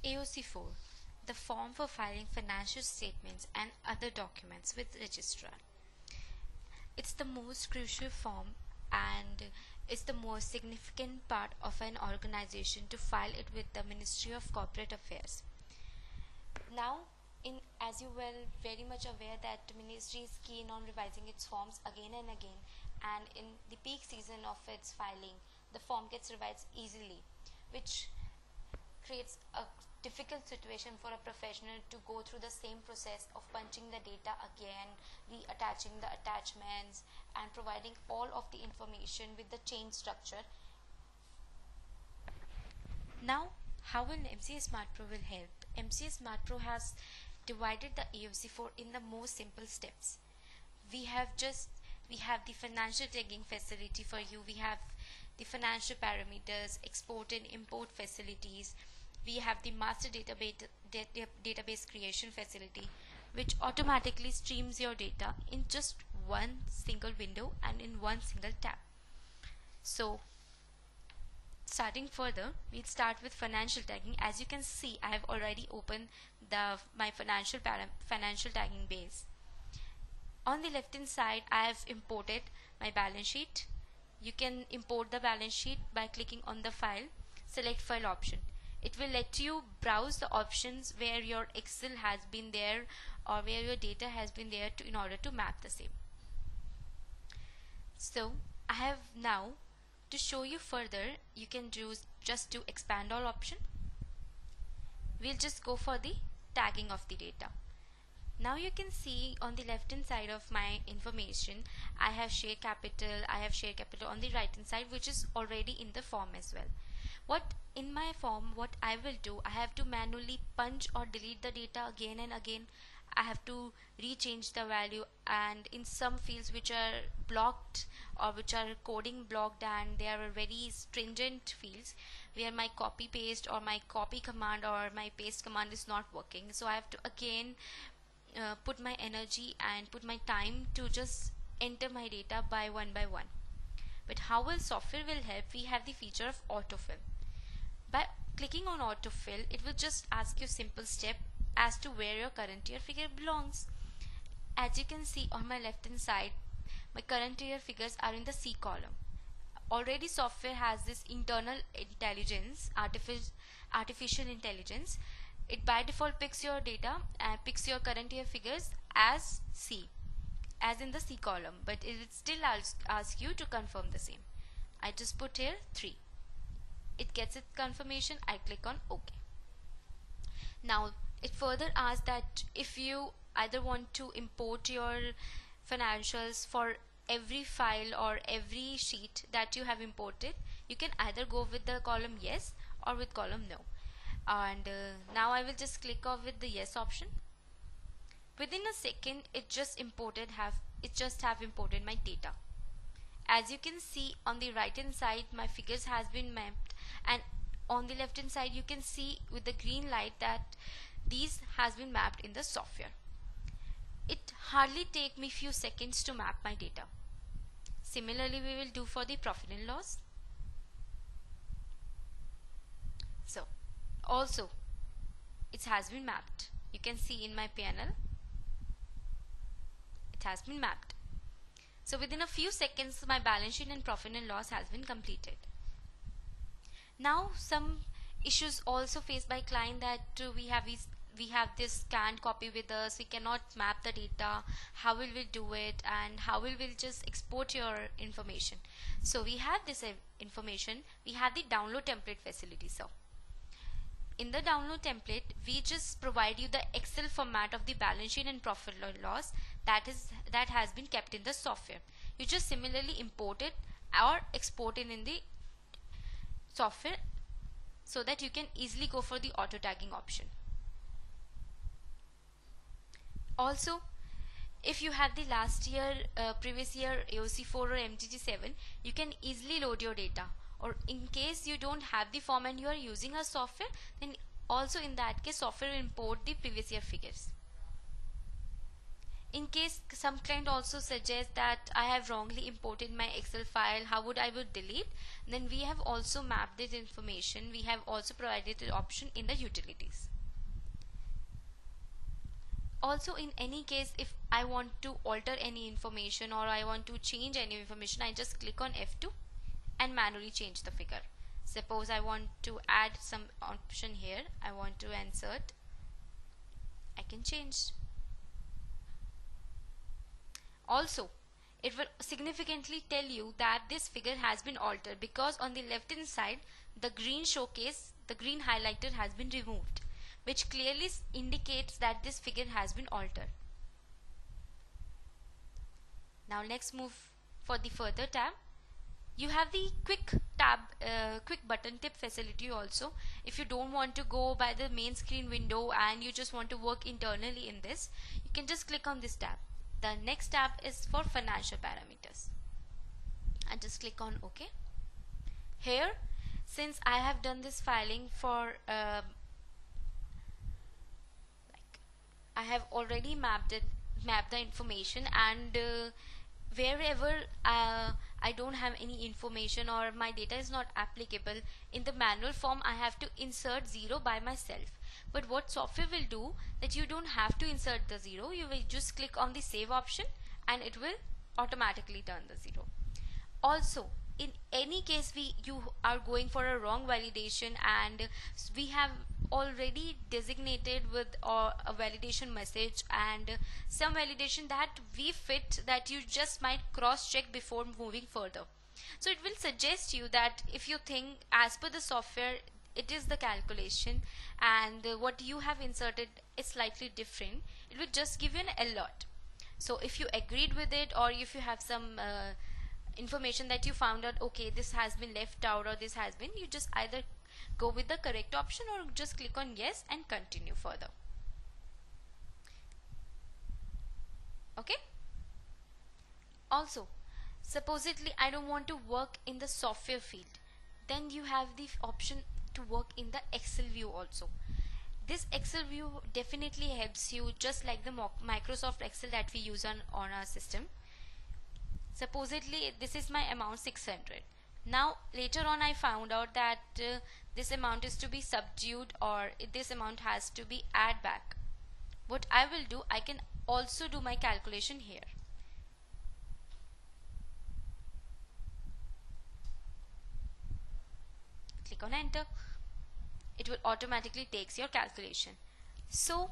AOC-4, the form for filing financial statements and other documents with registrar. It's the most crucial form and is the most significant part of an organization to file it with the Ministry of Corporate Affairs. Now, as you were very much aware that the ministry is keen on revising its forms again and again, and in the peak season of its filing, the form gets revised easily, which creates a difficult situation for a professional to go through the same process of punching the data again, reattaching the attachments, and providing all of the information with the chain structure. Now, how will MCA S.M.A.R.T Pro will help? MCA S.M.A.R.T Pro has divided the AOC-4 in the most simple steps. We have the financial tagging facility for you. We have the financial parameters, export and import facilities. We have the master database creation facility, which automatically streams your data in just one single window and in one single tab. So starting further, we'll start with financial tagging. As you can see, I have already opened my financial tagging base. On the left hand side, I have imported my balance sheet. You can import the balance sheet by clicking on the file, select file option. It will let you browse the options where your Excel has been there or where your data has been there in order to map the same. So I have now, to show you further, you can just do expand all option. We'll just go for the tagging of the data. Now you can see on the left hand side of my information, I have share capital on the right hand side, which is already in the form as well. In my form, what I will do, I have to manually punch or delete the data again and again. I have to rechange the value, and in some fields which are blocked or which are coding blocked, and they are very stringent fields where my copy paste or my copy command or my paste command is not working. So I have to again put my energy and put my time to just enter my data by one. But how will software will help? We have the feature of autofill. By clicking on autofill, it will just ask you simple step as to where your current year figure belongs. As you can see on my left hand side, my current year figures are in the C column. Already software has this internal intelligence, artificial intelligence. It by default picks your data and picks your current year figures as C, as in the C column, but it still asks you to confirm the same. I just put here 3. It gets its confirmation. I click on OK. Now it further asks that if you either want to import your financials for every file or every sheet that you have imported, you can either go with the column yes or with column no. And now I will just click off with the yes option. Within a second, it just have imported my data. As you can see on the right hand side, my figures has been mapped, and on the left hand side you can see with the green light that these has been mapped in the software. It hardly take me few seconds to map my data. Similarly, we will do for the profit and loss. So also it has been mapped. You can see in my panel it has been mapped. So within a few seconds, my balance sheet and profit and loss has been completed. Now some issues also faced by client that we have this scanned copy with us, we cannot map the data. How will we do it, and how will we just export your information? So we have this information. We have the download template facility. So in the download template, we just provide you the Excel format of the balance sheet and profit and loss that has been kept in the software. You just similarly import it or export it in the software so that you can easily go for the auto tagging option. Also, if you have the previous year AOC-4 or MGG7, you can easily load your data. Or in case you don't have the form and you are using a software, then also in that case software will import the previous year figures. In case some client also suggests that I have wrongly imported my Excel file, how would I would delete, then we have also mapped this information. We have also provided the option in the utilities. Also, in any case, if I want to alter any information or I want to change any information, I just click on F2 and manually change the figure. Suppose I want to add some option here, I want to insert, I can change. Also, it will significantly tell you that this figure has been altered, because on the left hand side the green showcase, the green highlighter has been removed, which clearly indicates that this figure has been altered. Now let's move for the further tab. You have the quick button tip facility also. If you don't want to go by the main screen window and you just want to work internally in this, you can just click on this tab. The next tab is for financial parameters, and just click on OK. Here, since I have done this filing for I have already mapped the information, and wherever I don't have any information or my data is not applicable, in the manual form I have to insert 0 by myself. But what software will do, that you don't have to insert the 0, you will just click on the save option and it will automatically turn the 0. Also, in any case you are going for a wrong validation and we have already designated with a validation message and some validation that we fit, that you just might cross check before moving further. So it will suggest you that if you think as per the software it is the calculation and what you have inserted is slightly different, it will just give you an alert. So if you agreed with it, or if you have some information that you found out, okay, this has been left out or this has been, you just either go with the correct option or just click on yes and continue further. Okay. Also, supposedly I don't want to work in the software field, then you have the option to work in the Excel view also. This Excel view definitely helps you, just like the Microsoft Excel that we use on our system. Supposedly this is my amount 600. Now later on I found out that this amount is to be subdued, or this amount has to be add back. What I will do, I can also do my calculation here. Click on enter. It will automatically takes your calculation. So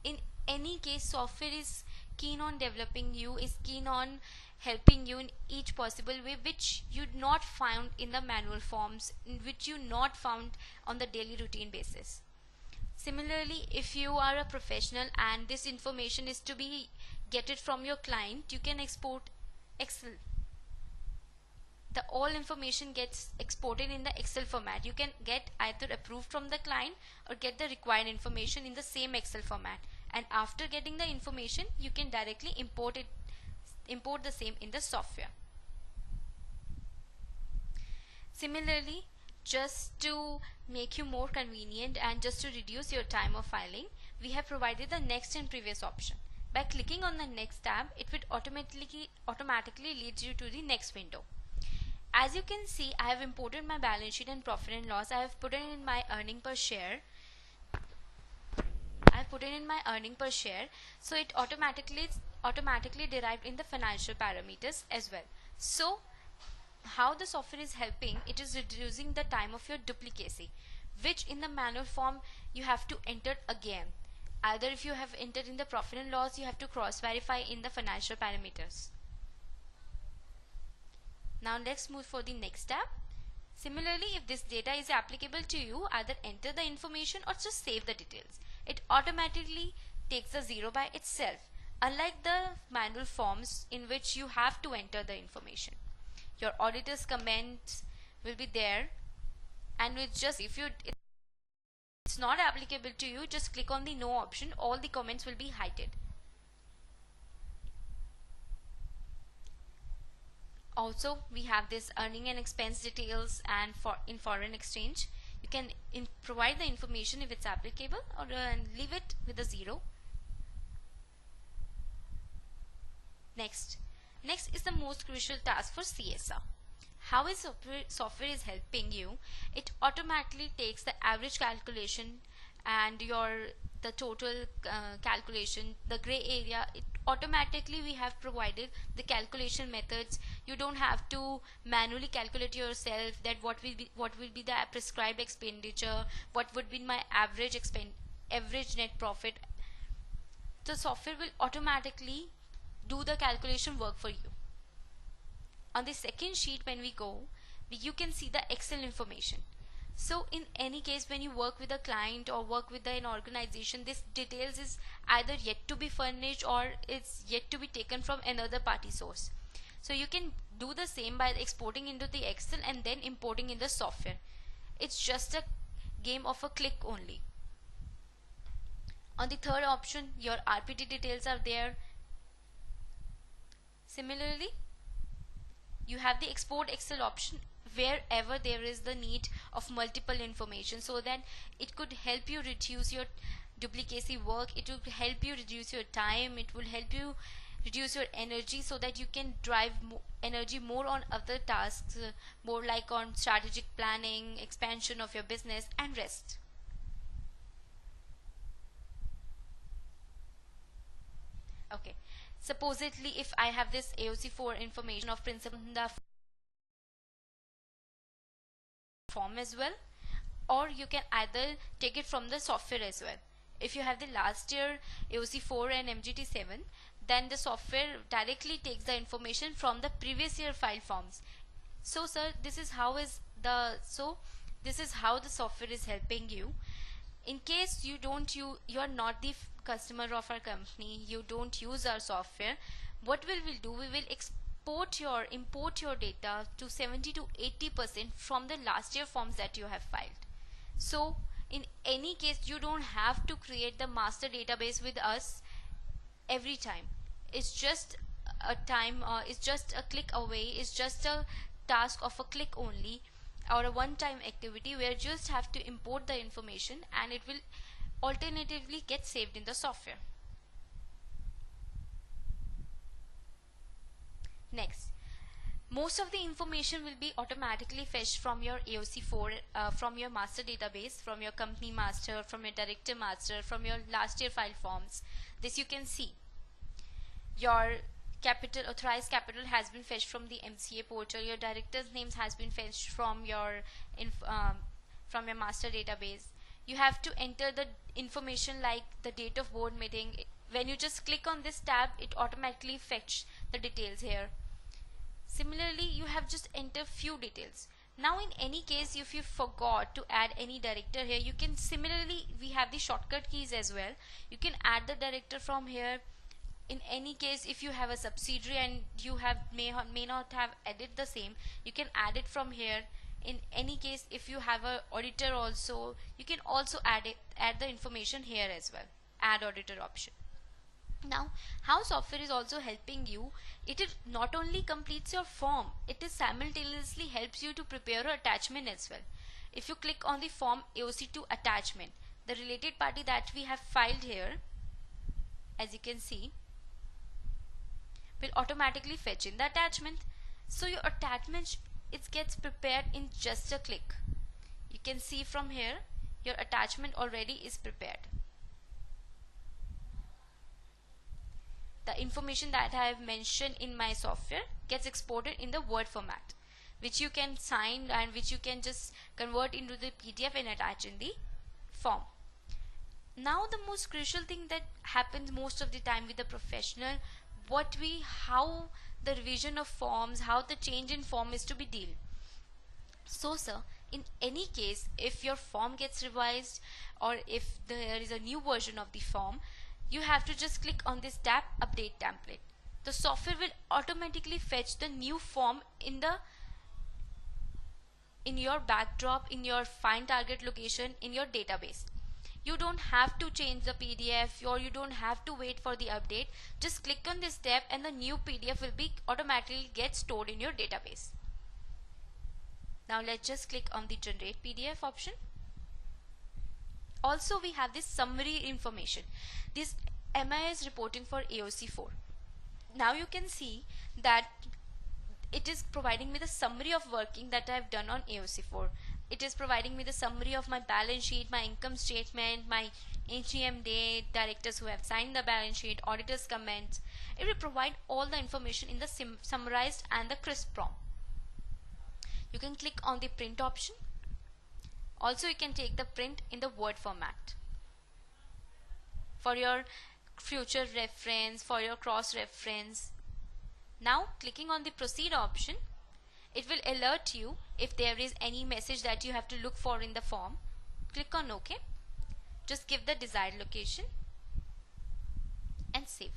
in any case, software is keen on developing you, is keen on helping you in each possible way which you not found in the manual forms, which you not found on the daily routine basis. Similarly, if you are a professional and this information is to be get it from your client, you can export Excel. The all information gets exported in the Excel format. You can get either approved from the client or get the required information in the same Excel format, and after getting the information you can directly import the same in the software. Similarly, just to make you more convenient and just to reduce your time of filing, we have provided the next and previous option. By clicking on the next tab, it will automatically lead you to the next window. As you can see, I have imported my balance sheet and profit and loss. I have put it in my earning per share. So it automatically derived in the financial parameters as well. So how the software is helping, it is reducing the time of your duplicacy, which in the manual form you have to enter again. Either if you have entered in the profit and loss, you have to cross verify in the financial parameters. Now let's move for the next tab. Similarly, if this data is applicable to you, either enter the information or just save the details. It automatically takes the 0 by itself, unlike the manual forms in which you have to enter the information. Your auditor's comments will be there, and with just if it's not applicable to you, just click on the no option. All the comments will be hidden. Also, we have this earning and expense details, and in foreign exchange you can provide the information if it's applicable, or leave it with a 0. Next, next is the most crucial task for CSR. How is software is helping you? It automatically takes the average calculation and the total calculation, the gray area. It automatically we have provided the calculation methods. You don't have to manually calculate yourself that what will be the prescribed expenditure, what would be my average net profit. The software will automatically do the calculation work for you. On the second sheet, when we go, you can see the Excel information. So in any case, when you work with a client or work with an organization, this details is either yet to be furnished or it's yet to be taken from another party source. So you can do the same by exporting into the Excel and then importing in the software. It's just a game of a click only. On the third option, your RPT details are there. Similarly, you have the export Excel option wherever there is the need of multiple information, so that it could help you reduce your duplicacy work, it will help you reduce your time, it will help you reduce your energy, so that you can drive energy more on other tasks, more like on strategic planning, expansion of your business, and rest. Okay, supposedly if I have this AOC-4 information of principal in the form as well, or you can either take it from the software as well. If you have the last year AOC-4 and MGT-7, then the software directly takes the information from the previous year file forms. So sir, this is how the software is helping you. In case you are not the customer of our company, you don't use our software, what we will do, we will import your data to 70 to 80% from the last year forms that you have filed. So in any case, you don't have to create the master database with us every time. It's just it's just a click away, it's just a task of a click only, or a one-time activity where you just have to import the information and it will alternatively get saved in the software. Next, most of the information will be automatically fetched from your AOC-4, from your master database, from your company master, from your director master, from your last year file forms. This you can see. Your authorized capital has been fetched from the MCA portal. Your directors' names has been fetched from your master database. You have to enter the information like the date of board meeting. When you just click on this tab, it automatically fetch the details here. Similarly, you have just enter few details. Now in any case, if you forgot to add any director here, you can similarly, we have the shortcut keys as well. You can add the director from here. In any case, if you have a subsidiary and you may not have added the same, you can add it from here. In any case, if you have a auditor also, you can also add the information here as well. Add auditor option. Now, how software is also helping you, it is not only completes your form, it is simultaneously helps you to prepare an attachment as well. If you click on the form AOC2 attachment, the related party that we have filed here, as you can see, will automatically fetch in the attachment. So your attachment, it gets prepared in just a click. You can see from here, your attachment already is prepared. The information that I have mentioned in my software gets exported in the Word format, which you can sign and which you can just convert into the PDF and attach in the form. Now the most crucial thing that happens most of the time with the professional, how the revision of forms, how the change in form is to be dealt. So sir, in any case, if your form gets revised or if there is a new version of the form, you have to just click on this tab, update template. The software will automatically fetch the new form in your backdrop, in your find target location, in your database. You don't have to change the PDF or you don't have to wait for the update. Just click on this tab and the new PDF will be automatically get stored in your database. Now let's just click on the generate PDF option. Also we have this summary information. This MIS reporting for AOC-4. now you can see that it is providing me the summary of working that I have done on AOC-4. It is providing me the summary of my balance sheet, my income statement, my AGM date, directors who have signed the balance sheet, auditors comments. It will provide all the information in the summarized and the crisp form. You can click on the print option. Also you can take the print in the Word format for your future reference, for your cross reference. Now clicking on the proceed option, it will alert you if there is any message that you have to look for in the form. Click on OK. Just give the desired location and save.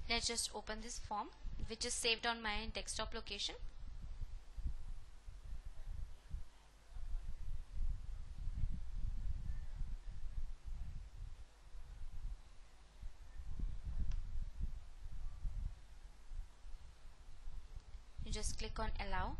Let's just open this form, which is saved on my desktop location. You just click on allow.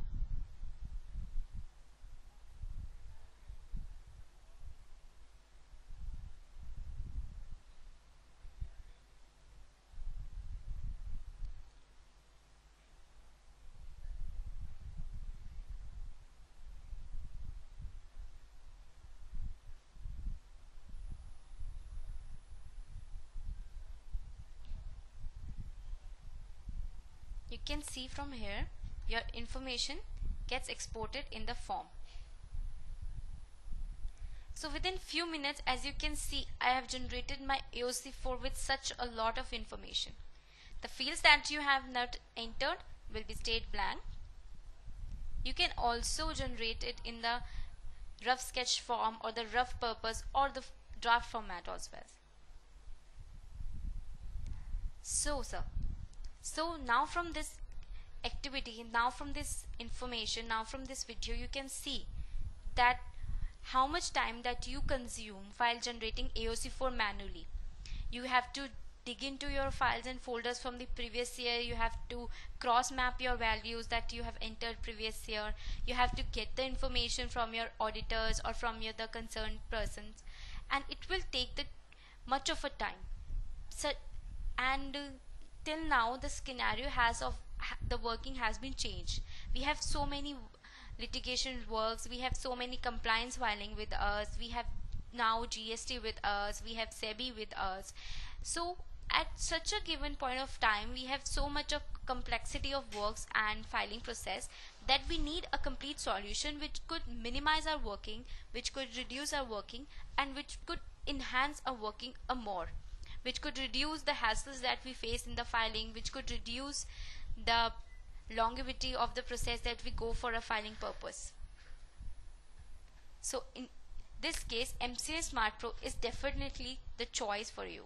You can see from here your information gets exported in the form. So within few minutes, as you can see, I have generated my AOC-4 with such a lot of information. The fields that you have not entered will be stayed blank. You can also generate it in the rough sketch form or the rough purpose or the draft format as well. So now from this activity, now from this information, now from this video, you can see that how much time that you consume while generating AOC-4 manually. You have to dig into your files and folders from the previous year. You have to cross map your values that you have entered previous year. You have to get the information from your auditors or from the concerned persons, and it will take much of a time. Till now the scenario the working has been changed. We have so many litigation works, we have so many compliance filing with us, we have now GST with us, we have SEBI with us. So at such a given point of time, we have so much of complexity of works and filing process that we need a complete solution which could minimize our working, which could reduce our working, and which could enhance our working more, which could reduce the hassles that we face in the filing, which could reduce the longevity of the process that we go for a filing purpose. So in this case, MCA S.M.A.R.T Pro is definitely the choice for you.